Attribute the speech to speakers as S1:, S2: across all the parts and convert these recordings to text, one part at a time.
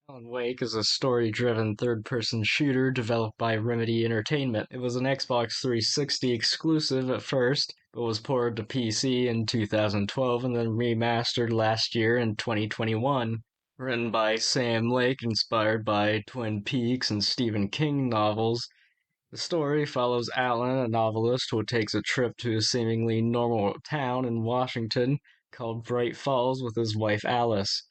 S1: Alan Wake is a story-driven third-person shooter developed by Remedy Entertainment. It was an Xbox 360 exclusive at first, but was ported to PC in 2012 and then remastered last year in 2021. Written by Sam Lake, inspired by Twin Peaks and Stephen King novels, the story follows Alan, a novelist who takes a trip to a seemingly normal town in Washington called Bright Falls with his wife Alice.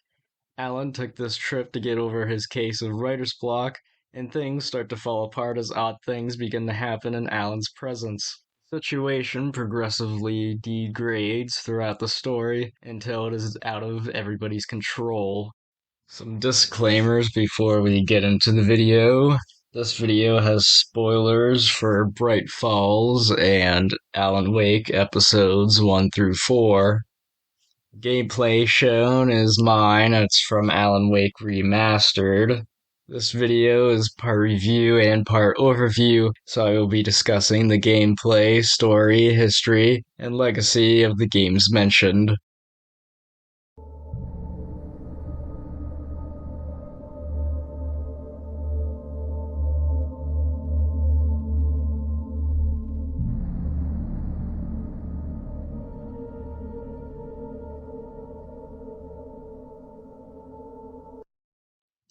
S1: Alan took this trip to get over his case of writer's block, and things start to fall apart as odd things begin to happen in Alan's presence. The situation progressively degrades throughout the story until it is out of everybody's control. Some disclaimers before we get into the video. This video has spoilers for Bright Falls and Alan Wake episodes 1 through 4. Gameplay shown is mine. It's from Alan Wake Remastered. This video is part review and part overview, so I will be discussing the gameplay, story, history, and legacy of the games mentioned.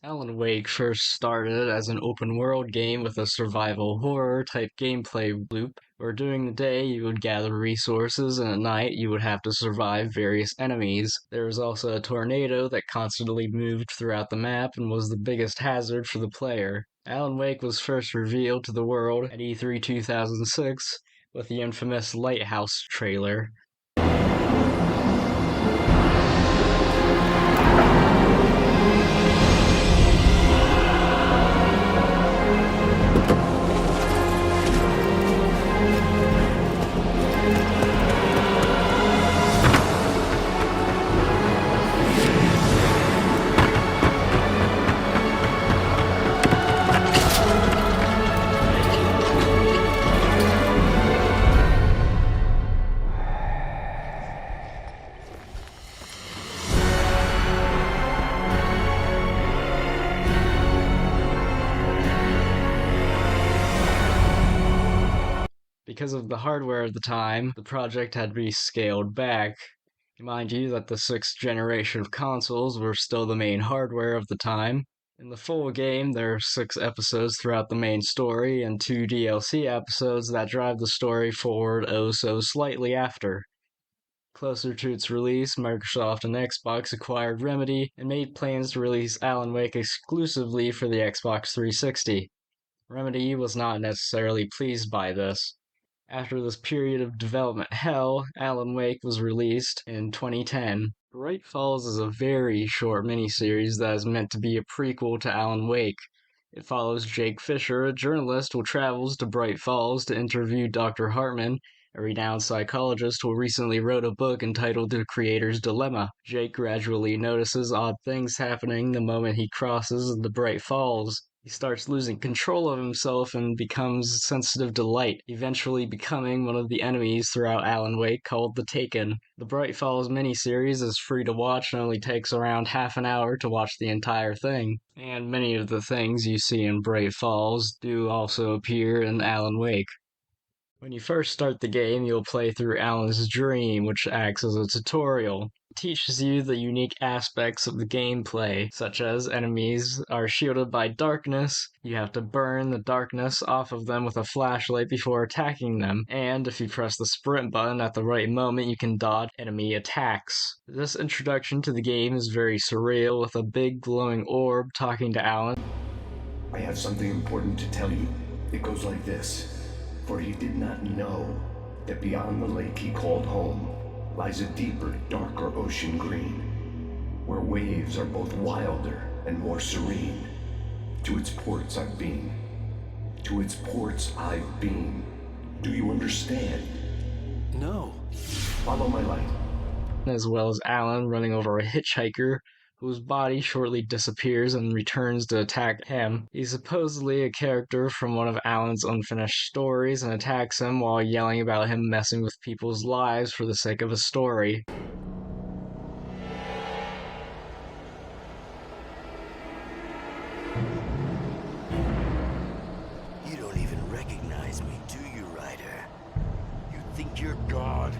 S1: Alan Wake first started as an open world game with a survival horror type gameplay loop, where during the day you would gather resources and at night you would have to survive various enemies. There was also a tornado that constantly moved throughout the map and was the biggest hazard for the player. Alan Wake was first revealed to the world at E3 2006 with the infamous Lighthouse trailer. Because of the hardware at the time, the project had to be scaled back. Mind you that the sixth generation of consoles were still the main hardware of the time. In the full game, there are 6 episodes throughout the main story and 2 DLC episodes that drive the story forward oh so slightly after. Closer to its release, Microsoft and Xbox acquired Remedy and made plans to release Alan Wake exclusively for the Xbox 360. Remedy was not necessarily pleased by this. After this period of development hell, Alan Wake was released in 2010. Bright Falls is a very short miniseries that is meant to be a prequel to Alan Wake. It follows Jake Fisher, a journalist who travels to Bright Falls to interview Dr. Hartman, a renowned psychologist who recently wrote a book entitled The Creator's Dilemma. Jake gradually notices odd things happening the moment he crosses the Bright Falls. He starts losing control of himself and becomes sensitive to light, eventually becoming one of the enemies throughout Alan Wake called the Taken. The Bright Falls miniseries is free to watch and only takes around half an hour to watch the entire thing. And many of the things you see in Bright Falls do also appear in Alan Wake. When you first start the game, you'll play through Alan's dream, which acts as a tutorial. It teaches you the unique aspects of the gameplay, such as enemies are shielded by darkness, you have to burn the darkness off of them with a flashlight before attacking them, and if you press the sprint button at the right moment, you can dodge enemy attacks. This introduction to the game is very surreal, with a big glowing orb talking to Alan.
S2: I have something important to tell you. It goes like this. For he did not know that beyond the lake he called home lies a deeper, darker ocean green, where waves are both wilder and more serene. To its ports I've been. To its ports I've been. Do you understand?
S3: No.
S2: Follow my light.
S1: As well as Alan running over a hitchhiker whose body shortly disappears and returns to attack him. He's supposedly a character from one of Alan's unfinished stories and attacks him while yelling about him messing with people's lives for the sake of a story.
S3: surprise me, do you, Ryder? You think you're God?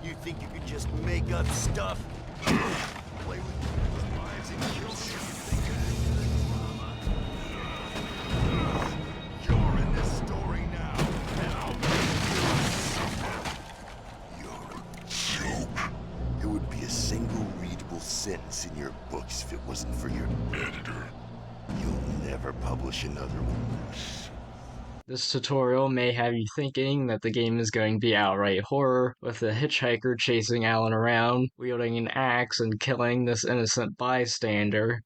S3: You think you could just make up stuff? Play with people's lives and kill them? You think that's You're in this story now, and I'll make you You're a joke. There would be a single readable sentence in your books if it wasn't for your editor. You'll never publish another one.
S1: This tutorial may have you thinking that the game is going to be outright horror, with a hitchhiker chasing Alan around, wielding an axe and killing this innocent bystander.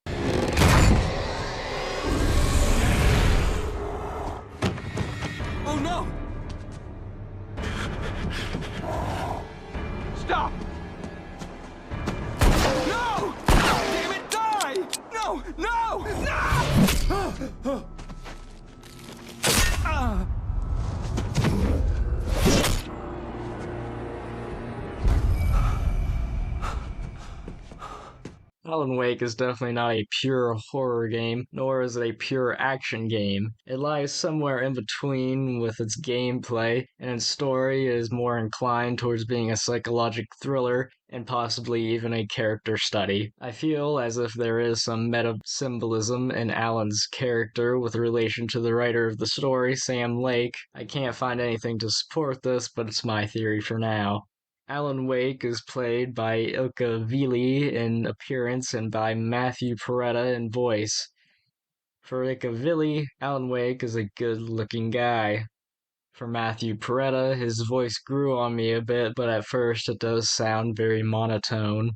S4: Oh no! Stop! No! Damn it, die! No! No! No!
S1: Alan Wake is definitely not a pure horror game, nor is it a pure action game. It lies somewhere in between with its gameplay, and its story is more inclined towards being a psychological thriller and possibly even a character study. I feel as if there is some meta symbolism in Alan's character with relation to the writer of the story, Sam Lake. I can't find anything to support this, but it's my theory for now. Alan Wake is played by Ilka Vili in appearance and by Matthew Peretta in voice. For Ilka Vili, Alan Wake is a good-looking guy. For Matthew Peretta, his voice grew on me a bit, but at first it does sound very monotone.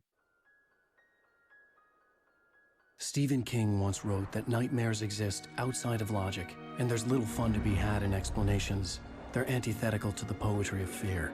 S5: Stephen King once wrote that nightmares exist outside of logic, and there's little fun to be had in explanations. They're antithetical to the poetry of fear.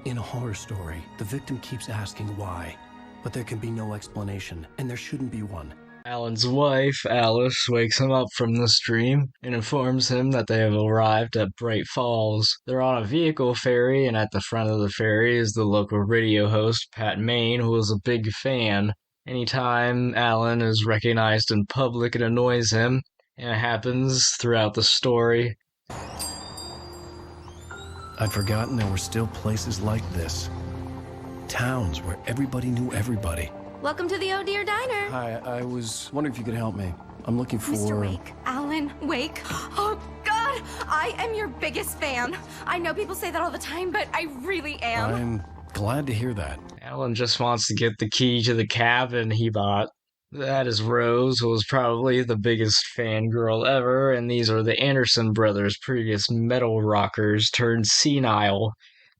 S5: In a horror story, the victim keeps asking why, but there can be no explanation, and there shouldn't be one.
S1: Alan's wife, Alice, wakes him up from this dream and informs him that they have arrived at Bright Falls. They're on a vehicle ferry, and at the front of the ferry is the local radio host, Pat Main, who is a big fan. Anytime Alan is recognized in public, it annoys him, and it happens throughout the story.
S5: I'd forgotten there were still places like this. Towns where everybody knew everybody.
S6: Welcome to the Oh Dear Diner.
S5: Hi, I was wondering if you could help me. I'm looking for...
S6: Mr. Wake. Alan Wake. Oh, God! I am your biggest fan. I know people say that all the time, but I really am.
S5: I'm glad to hear that.
S1: Alan just wants to get the key to the cabin he bought. That is Rose, who was probably the biggest fangirl ever, and these are the Anderson brothers, previous metal rockers turned senile.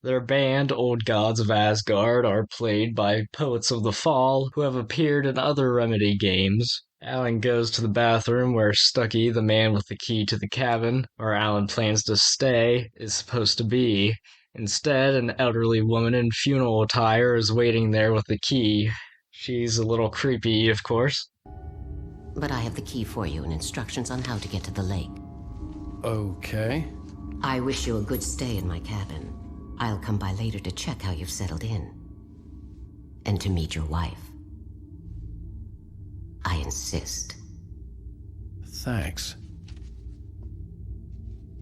S1: Their band, Old Gods of Asgard, are played by Poets of the Fall, who have appeared in other Remedy games. Alan goes to the bathroom where Stucky, the man with the key to the cabin, where Alan plans to stay, is supposed to be. Instead, an elderly woman in funeral attire is waiting there with the key. She's a little creepy, of course.
S7: But I have the key for you and instructions on how to get to the lake.
S5: Okay.
S7: I wish you a good stay in my cabin. I'll come by later to check how you've settled in. And to meet your wife. I insist.
S5: Thanks.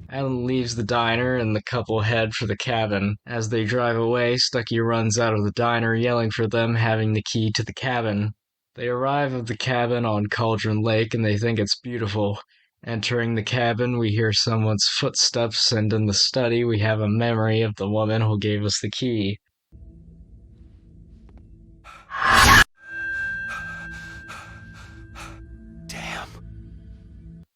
S1: Alan leaves the diner and the couple head for the cabin. As they drive away, Stucky runs out of the diner yelling for them, having the key to the cabin. They arrive at the cabin on Cauldron Lake and they think it's beautiful. Entering the cabin, we hear someone's footsteps, and in the study we have a memory of the woman who gave us the key.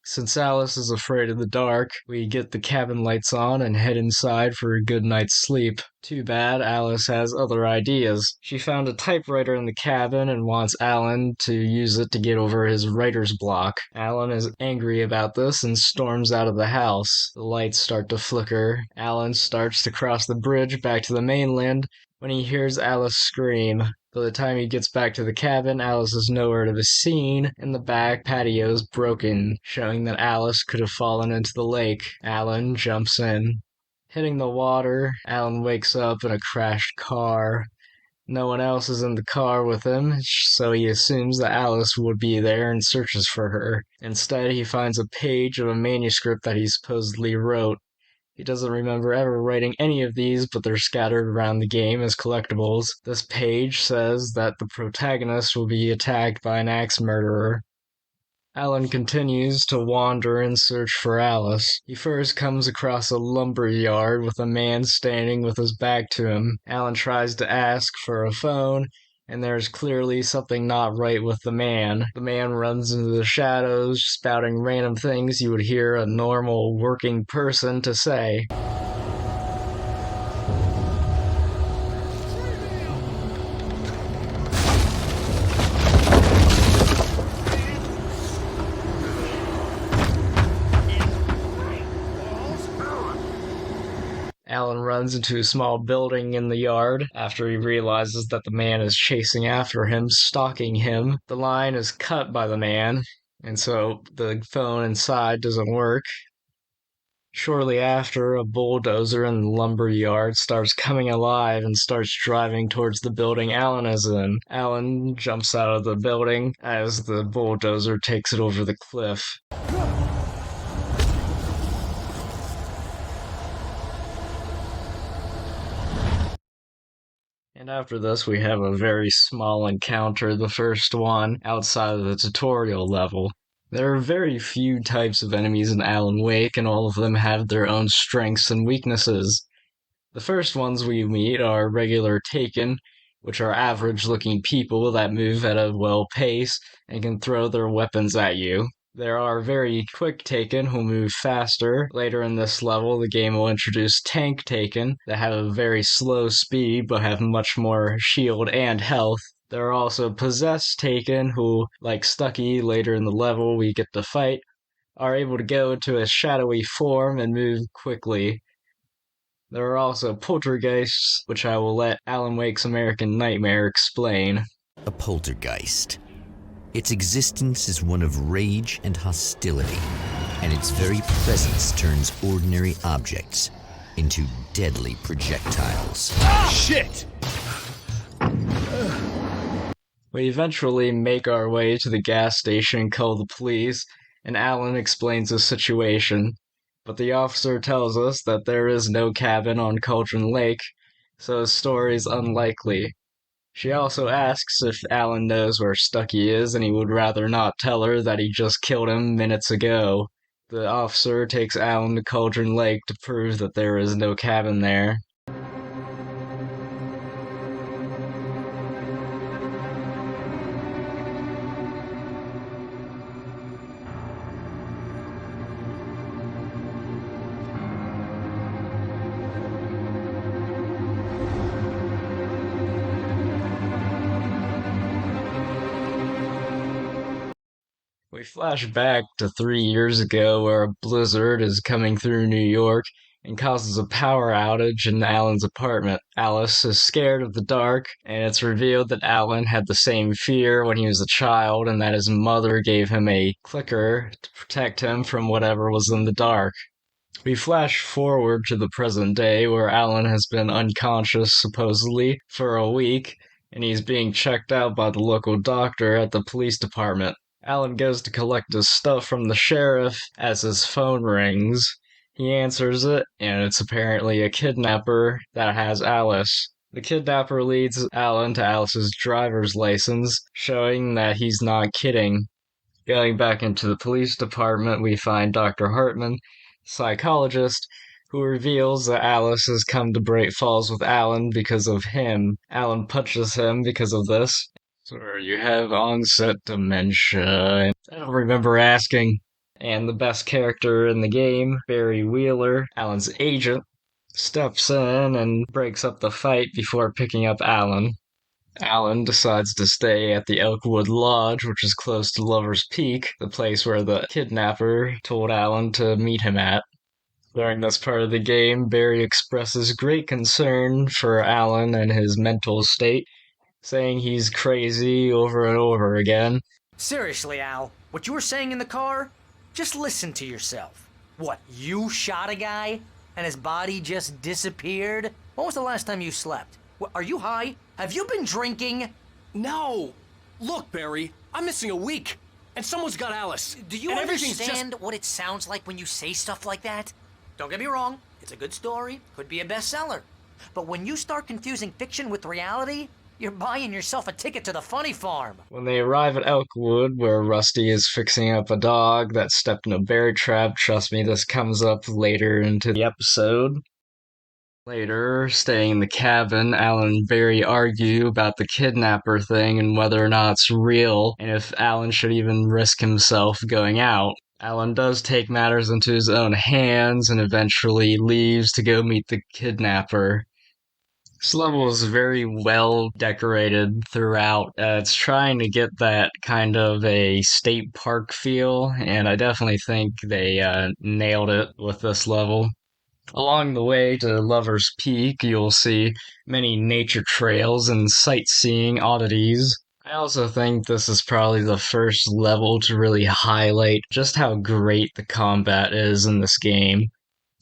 S1: Since Alice is afraid of the dark, we get the cabin lights on and head inside for a good night's sleep. Too bad Alice has other ideas. She found a typewriter in the cabin and wants Alan to use it to get over his writer's block. Alan is angry about this and storms out of the house. The lights start to flicker. Alan starts to cross the bridge back to the mainland when he hears Alice scream. By the time he gets back to the cabin, Alice is nowhere to be seen, and the back patio is broken, showing that Alice could have fallen into the lake. Alan jumps in. Hitting the water, Alan wakes up in a crashed car. No one else is in the car with him, so he assumes that Alice would be there and searches for her. Instead, he finds a page of a manuscript that he supposedly wrote. He doesn't remember ever writing any of these, but they're scattered around the game as collectibles. This page says that the protagonist will be attacked by an axe murderer. Alan continues to wander and search for Alice. He first comes across a lumber yard with a man standing with his back to him. Alan tries to ask for a phone, and there's clearly something not right with the man. The man runs into the shadows, spouting random things you would hear a normal working person to say. Alan runs into a small building in the yard after he realizes that the man is chasing after him, stalking him. The line is cut by the man, and so the phone inside doesn't work. Shortly after, a bulldozer in the lumber yard starts coming alive and starts driving towards the building Alan is in. Alan jumps out of the building as the bulldozer takes it over the cliff. And after this, we have a very small encounter, the first one, outside of the tutorial level. There are very few types of enemies in Alan Wake, and all of them have their own strengths and weaknesses. The first ones we meet are regular Taken, which are average-looking people that move at a well pace and can throw their weapons at you. There are very quick Taken who move faster. Later in this level, the game will introduce tank Taken that have a very slow speed but have much more shield and health. There are also possessed Taken who, like Stucky later in the level we get to fight, are able to go into a shadowy form and move quickly. There are also poltergeists, which I will let Alan Wake's American Nightmare explain.
S3: A poltergeist. Its existence is one of rage and hostility, and its very presence turns ordinary objects into deadly projectiles.
S4: Shit!
S1: We eventually make our way to the gas station and call the police, and Alan explains the situation. But the officer tells us that there is no cabin on Cauldron Lake, so his story is unlikely. She also asks if Alan knows where Stucky is, and he would rather not tell her that he just killed him minutes ago. The officer takes Alan to Cauldron Lake to prove that there is no cabin there. We flash back to 3 years ago where a blizzard is coming through New York and causes a power outage in Alan's apartment. Alice is scared of the dark, and it's revealed that Alan had the same fear when he was a child and that his mother gave him a clicker to protect him from whatever was in the dark. We flash forward to the present day where Alan has been unconscious, supposedly, for a week, and he's being checked out by the local doctor at the police department. Alan goes to collect his stuff from the sheriff as his phone rings. He answers it, and it's apparently a kidnapper that has Alice. The kidnapper leads Alan to Alice's driver's license, showing that he's not kidding. Going back into the police department, we find Dr. Hartman, psychologist, who reveals that Alice has come to Bright Falls with Alan because of him. Alan punches him because of this. Sir, you have onset dementia. I don't remember asking. And the best character in the game, Barry Wheeler, Alan's agent, steps in and breaks up the fight before picking up Alan. Alan decides to stay at the Elkwood Lodge, which is close to Lover's Peak, the place where the kidnapper told Alan to meet him at. During this part of the game, Barry expresses great concern for Alan and his mental state, saying he's crazy over and over again.
S8: Seriously, Al, what you were saying in the car? Just listen to yourself. What, you shot a guy? And his body just disappeared? When was the last time you slept? Are you high? Have you been drinking?
S5: No! Look, Barry, I'm missing a week. And someone's got Alice.
S8: Do you
S5: and everything's
S8: understand what it sounds like when you say stuff like that? Don't get me wrong, it's a good story, could be a bestseller. But when you start confusing fiction with reality, you're buying yourself a ticket to the funny farm.
S1: When they arrive at Elkwood, where Rusty is fixing up a dog that stepped in a bear trap, trust me, this comes up later into the episode. Later, staying in the cabin, Alan and Barry argue about the kidnapper thing and whether or not it's real, and if Alan should even risk himself going out. Alan does take matters into his own hands and eventually leaves to go meet the kidnapper. This level is very well decorated throughout. It's trying to get that kind of a state park feel, and I definitely think they nailed it with this level. Along the way to Lover's Peak, you'll see many nature trails and sightseeing oddities. I also think this is probably the first level to really highlight just how great the combat is in this game.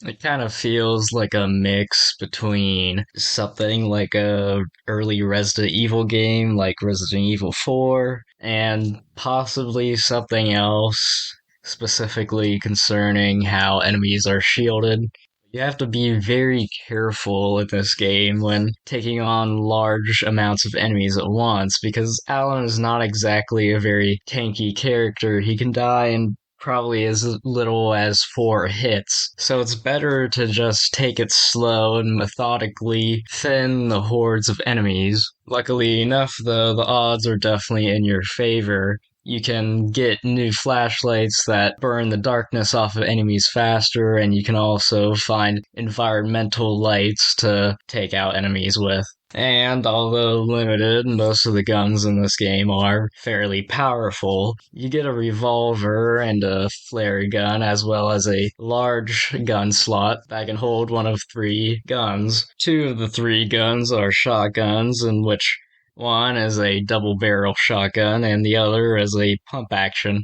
S1: It kind of feels like a mix between something like a early Resident Evil game like Resident Evil 4 and possibly something else specifically concerning how enemies are shielded. You have to be very careful in this game when taking on large amounts of enemies at once because Alan is not exactly a very tanky character. He can die in probably as little as 4 hits, so it's better to just take it slow and methodically thin the hordes of enemies. Luckily enough, though, the odds are definitely in your favor. You can get new flashlights that burn the darkness off of enemies faster, and you can also find environmental lights to take out enemies with. And although limited, most of the guns in this game are fairly powerful. You get a revolver and a flare gun, as well as a large gun slot that can hold one of 3 guns. 2 of the 3 guns are shotguns, in which one is a double barrel shotgun and the other is a pump action.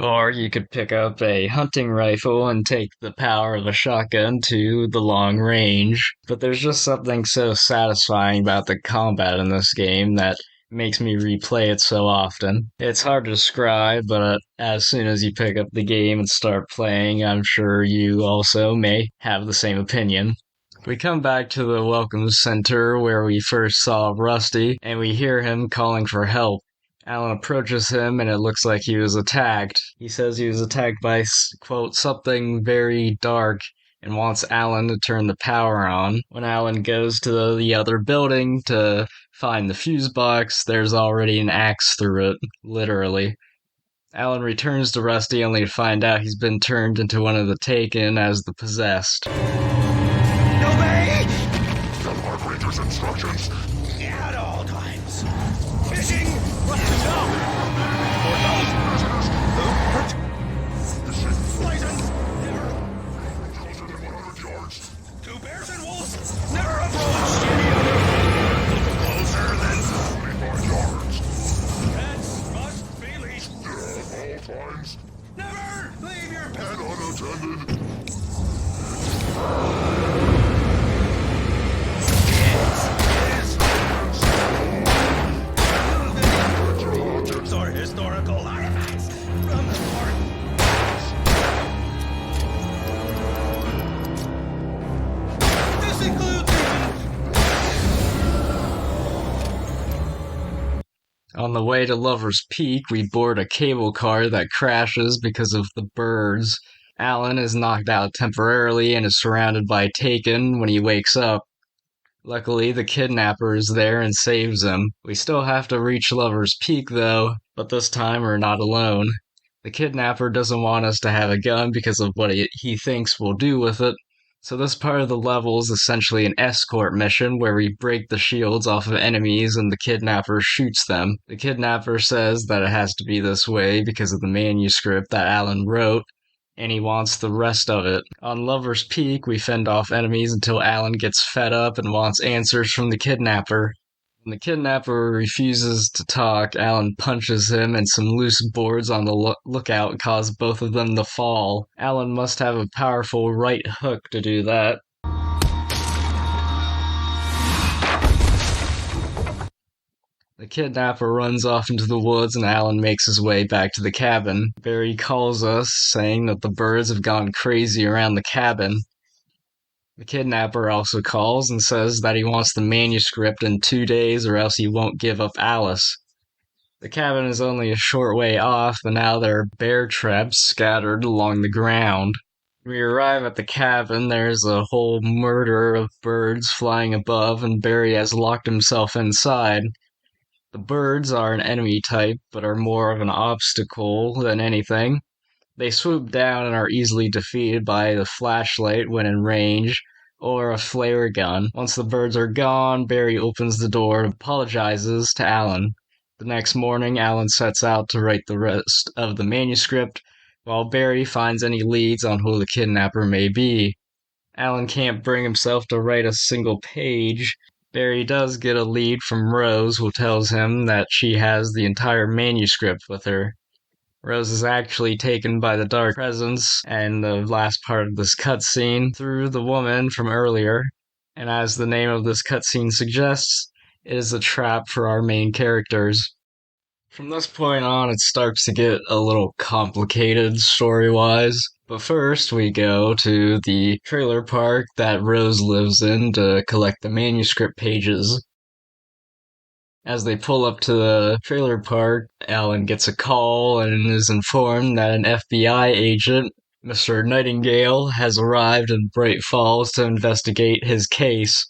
S1: Or you could pick up a hunting rifle and take the power of a shotgun to the long range. But there's just something so satisfying about the combat in this game that makes me replay it so often. It's hard to describe, but as soon as you pick up the game and start playing, I'm sure you also may have the same opinion. We come back to the Welcome Center where we first saw Rusty, and we hear him calling for help. Alan approaches him, and it looks like he was attacked. He says he was attacked by, quote, something very dark, and wants Alan to turn the power on. When Alan goes to the other building to find the fuse box, there's already an axe through it, literally. Alan returns to Rusty only to find out he's been turned into one of the Taken as the Possessed.
S4: Obey! The Park Ranger's instructions. At all times. Fishing! What to know? For those prisoners. License! Never. Closer than 100 yards. 2 bears and wolves. Never approached any other. Closer than 45 yards. Pets must be leashed. At all times. Never leave your pet unattended. Or historical artifacts from the park. This includes
S1: On the way to Lover's Peak, we board a cable car that crashes because of the birds. Alan is knocked out temporarily and is surrounded by Taken when he wakes up. Luckily, the kidnapper is there and saves him. We still have to reach Lover's Peak, though, but this time we're not alone. The kidnapper doesn't want us to have a gun because of what he thinks we'll do with it. So this part of the level is essentially an escort mission where we break the shields off of enemies and the kidnapper shoots them. The kidnapper says that it has to be this way because of the manuscript that Alan wrote, and he wants the rest of it. On Lover's Peak, we fend off enemies until Alan gets fed up and wants answers from the kidnapper. When the kidnapper refuses to talk, Alan punches him, and some loose boards on the lookout cause both of them to fall. Alan must have a powerful right hook to do that. The kidnapper runs off into the woods and Alan makes his way back to the cabin. Barry calls us, saying that the birds have gone crazy around the cabin. The kidnapper also calls and says that he wants the manuscript in 2 days or else he won't give up Alice. The cabin is only a short way off, but now there are bear traps scattered along the ground. When we arrive at the cabin, there's a whole murder of birds flying above, and Barry has locked himself inside. The birds are an enemy type, but are more of an obstacle than anything. They swoop down and are easily defeated by the flashlight when in range, or a flare gun. Once the birds are gone, Barry opens the door and apologizes to Alan. The next morning, Alan sets out to write the rest of the manuscript, while Barry finds any leads on who the kidnapper may be. Alan can't bring himself to write a single page. Barry does get a lead from Rose, who tells him that she has the entire manuscript with her. Rose is actually taken by the dark presence and the last part of this cutscene through the woman from earlier, and as the name of this cutscene suggests, it is a trap for our main characters. From this point on, it starts to get a little complicated story-wise. But first, we go to the trailer park that Rose lives in to collect the manuscript pages. As they pull up to the trailer park, Alan gets a call and is informed that an FBI agent, Mr. Nightingale, has arrived in Bright Falls to investigate his case.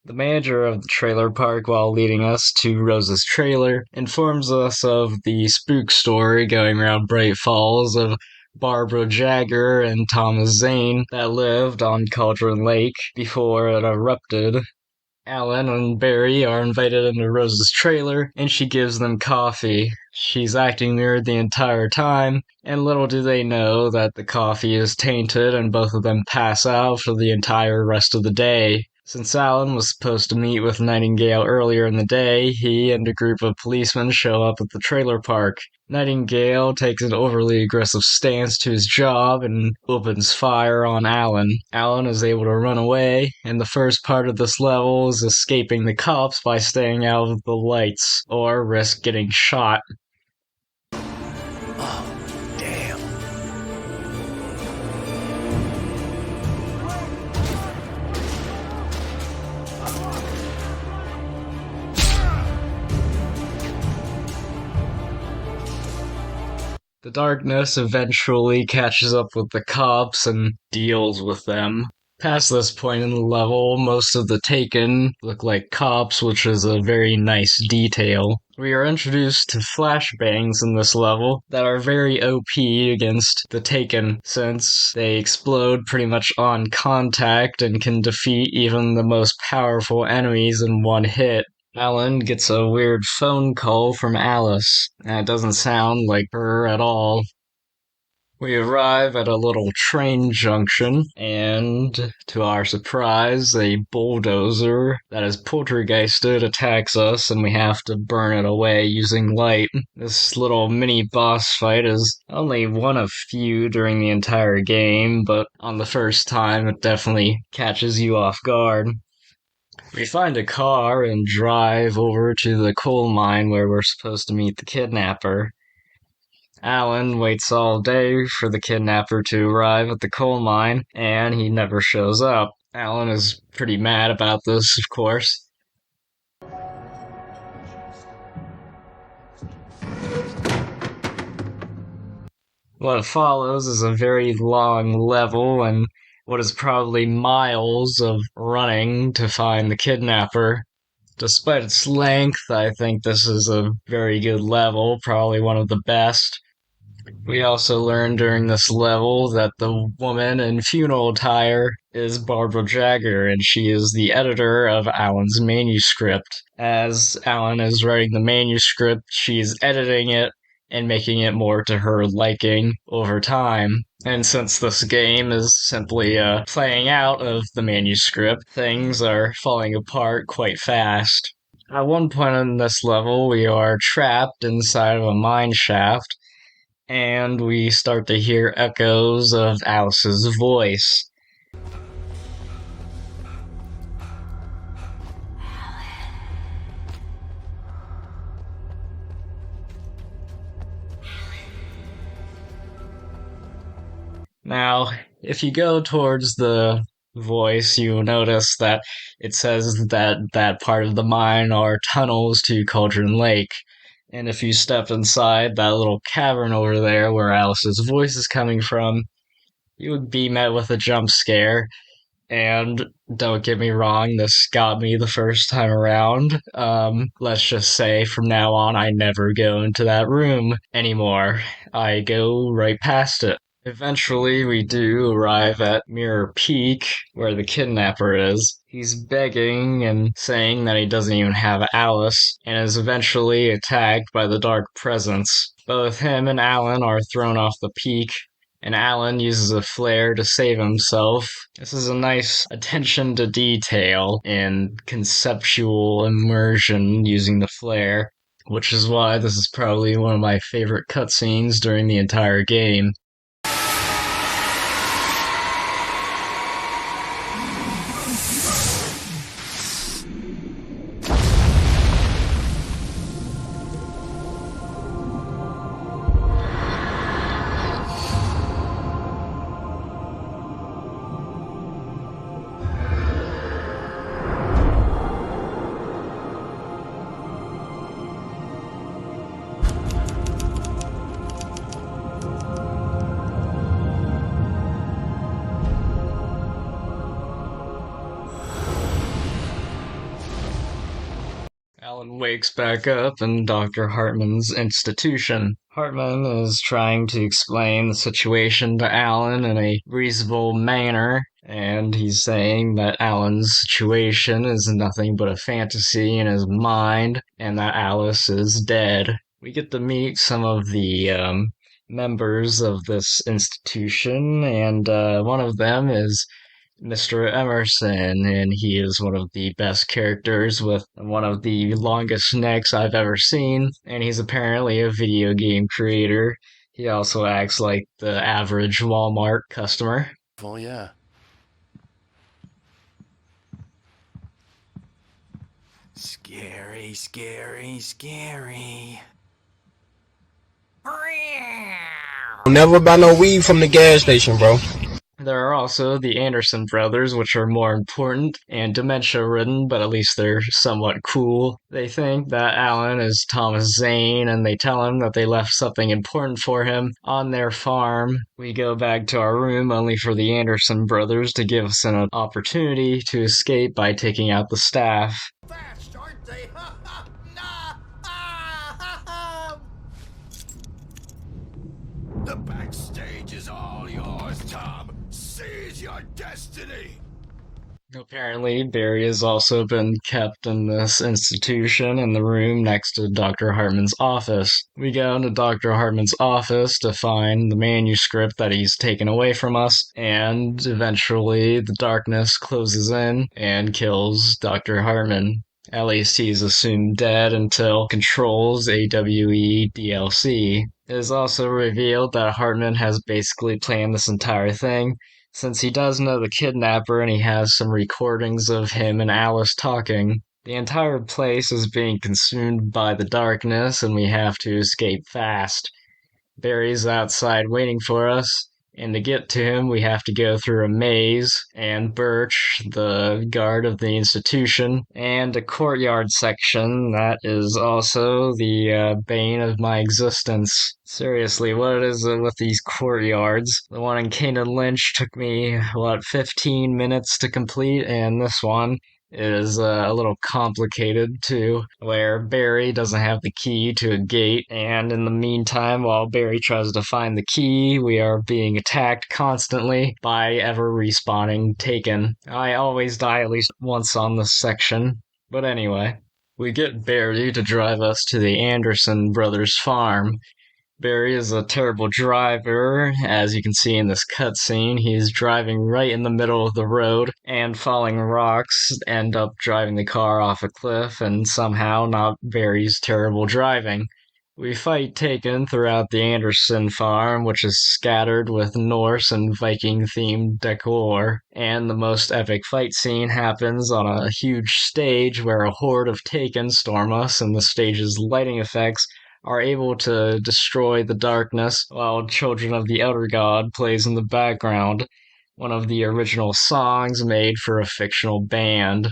S1: The manager of the trailer park, while leading us to Rose's trailer, informs us of the spook story going around Bright Falls of Barbara Jagger and Thomas Zane that lived on Cauldron Lake before it erupted. Alan and Barry are invited into Rose's trailer, and she gives them coffee. She's acting weird the entire time, and little do they know that the coffee is tainted and both of them pass out for the entire rest of the day. Since Alan was supposed to meet with Nightingale earlier in the day, he and a group of policemen show up at the trailer park. Nightingale takes an overly aggressive stance to his job and opens fire on Alan. Alan is able to run away, and the first part of this level is escaping the cops by staying out of the lights, or risk getting shot.
S4: Damn.
S1: The darkness eventually catches up with the cops and deals with them. Past this point in the level, most of the Taken look like cops, which is a very nice detail. We are introduced to flashbangs in this level that are very OP against the Taken, since they explode pretty much on contact and can defeat even the most powerful enemies in one hit. Alan gets a weird phone call from Alice, and it doesn't sound like her at all. We arrive at a little train junction, and to our surprise, a bulldozer that is poltergeisted attacks us, and we have to burn it away using light. This little mini boss fight is only one of few during the entire game, but on the first time, it definitely catches you off guard. We find a car and drive over to the coal mine where we're supposed to meet the kidnapper. Alan waits all day for the kidnapper to arrive at the coal mine, and he never shows up. Alan is pretty mad about this, of course. What follows is a very long level and what is probably miles of running to find the kidnapper. Despite its length, I think this is a very good level, probably one of the best. We also learn during this level that the woman in funeral attire is Barbara Jagger, and she is the editor of Alan's manuscript. As Alan is writing the manuscript, she's editing it and making it more to her liking over time. And since this game is simply a playing out of the manuscript, things are falling apart quite fast. At one point in this level, we are trapped inside of a mine shaft, and we start to hear echoes of Alice's voice. Now, if you go towards the voice, you notice that it says that that part of the mine are tunnels to Cauldron Lake. And if you step inside that little cavern over there where Alice's voice is coming from, you would be met with a jump scare. And don't get me wrong, this got me the first time around. Let's just say from now on, I never go into that room anymore. I go right past it. Eventually, we do arrive at Mirror Peak, where the kidnapper is. He's begging and saying that he doesn't even have Alice, and is eventually attacked by the Dark Presence. Both him and Alan are thrown off the peak, and Alan uses a flare to save himself. This is a nice attention to detail and conceptual immersion using the flare, which is why this is probably one of my favorite cutscenes during the entire game. Alan wakes back up in Dr. Hartman's institution. Hartman is trying to explain the situation to Alan in a reasonable manner, and he's saying that Alan's situation is nothing but a fantasy in his mind, and that Alice is dead. We get to meet some of the members of this institution, and one of them is Mr. Emerson, and he is one of the best characters with one of the longest necks I've ever seen, and he's apparently a video game creator. He also acts like the average Walmart customer.
S5: Oh, yeah.
S4: Scary, scary, scary.
S9: Never buy no weed from the gas station, bro.
S1: There are also the Anderson brothers, which are more important and dementia-ridden, but at least they're somewhat cool. They think that Alan is Thomas Zane, and they tell him that they left something important for him on their farm. We go back to our room only for the Anderson brothers to give us an opportunity to escape by taking out the staff.
S4: Fast, aren't they? The backstage is all yours, Tom. Seize your destiny.
S1: Apparently, Barry has also been kept in this institution in the room next to Dr. Hartman's office. We go into Dr. Hartman's office to find the manuscript that he's taken away from us, and eventually the darkness closes in and kills Dr. Hartman. At least he's assumed dead until Control's AWE DLC. It is also revealed that Hartman has basically planned this entire thing, since he does know the kidnapper and he has some recordings of him and Alice talking. The entire place is being consumed by the darkness, and we have to escape fast. Barry's outside waiting for us, and to get to him, we have to go through a maze, and Birch, the guard of the institution, and a courtyard section that is also the bane of my existence. Seriously, what is it with these courtyards? The one in Kane Lynch took me, 15 minutes to complete, and this one is a little complicated too, where Barry doesn't have the key to a gate, and in the meantime, while Barry tries to find the key, we are being attacked constantly by ever respawning Taken. I always die at least once on this section, but anyway. We get Barry to drive us to the Anderson brothers' farm. Barry is a terrible driver. As you can see in this cutscene, he's driving right in the middle of the road, and falling rocks end up driving the car off a cliff, and somehow not Barry's terrible driving. We fight Taken throughout the Anderson farm, which is scattered with Norse and Viking-themed decor, and the most epic fight scene happens on a huge stage where a horde of Taken storm us, and the stage's lighting effects are able to destroy the darkness while Children of the Elder God plays in the background, one of the original songs made for a fictional band.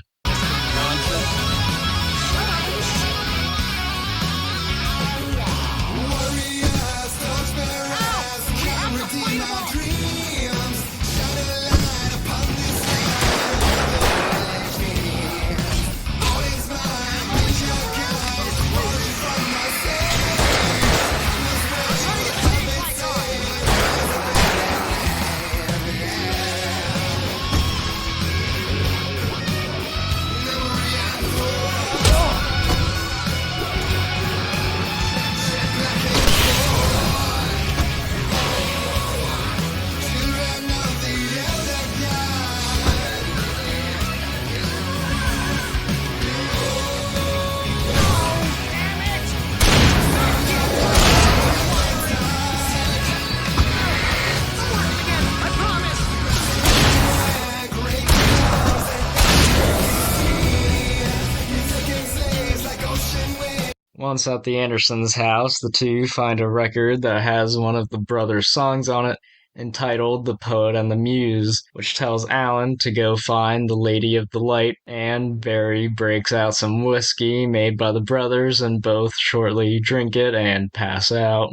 S1: Once at the Andersons' house, the two find a record that has one of the brothers' songs on it, entitled The Poet and the Muse, which tells Alan to go find the Lady of the Light, and Barry breaks out some whiskey made by the brothers, and both shortly drink it and pass out.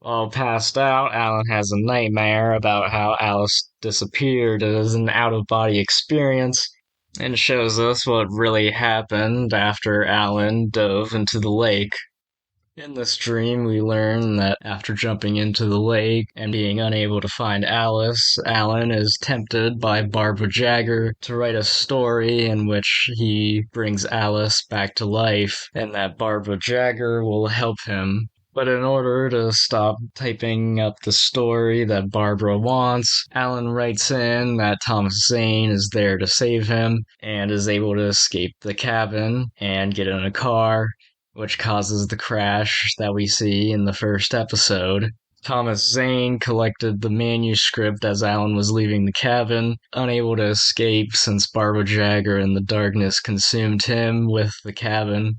S1: While passed out, Alan has a nightmare about how Alice disappeared as an out-of-body experience, and shows us what really happened after Alan dove into the lake. In this dream, we learn that after jumping into the lake and being unable to find Alice, Alan is tempted by Barbara Jagger to write a story in which he brings Alice back to life, and that Barbara Jagger will help him. But in order to stop typing up the story that Barbara wants, Alan writes in that Thomas Zane is there to save him and is able to escape the cabin and get in a car, which causes the crash that we see in the first episode. Thomas Zane collected the manuscript as Alan was leaving the cabin, unable to escape since Barbara Jagger in the darkness consumed him with the cabin.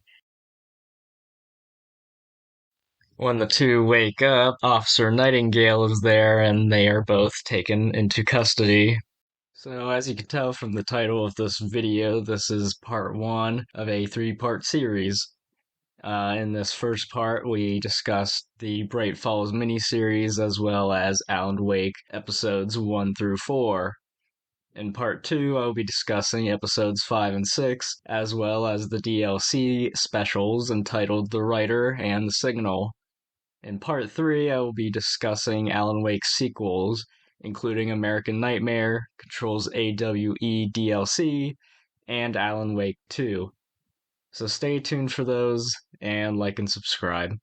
S1: When the two wake up, Officer Nightingale is there and they are both taken into custody. So as you can tell from the title of this video, this is part one of a three-part series. In this first part, we discussed the Bright Falls miniseries as well as Alan Wake episodes 1 through 4. In part 2, I will be discussing episodes 5 and 6, as well as the DLC specials entitled The Writer and The Signal. In part 3, I will be discussing Alan Wake's sequels, including American Nightmare, Control's AWE DLC, and Alan Wake 2. So stay tuned for those, and like and subscribe.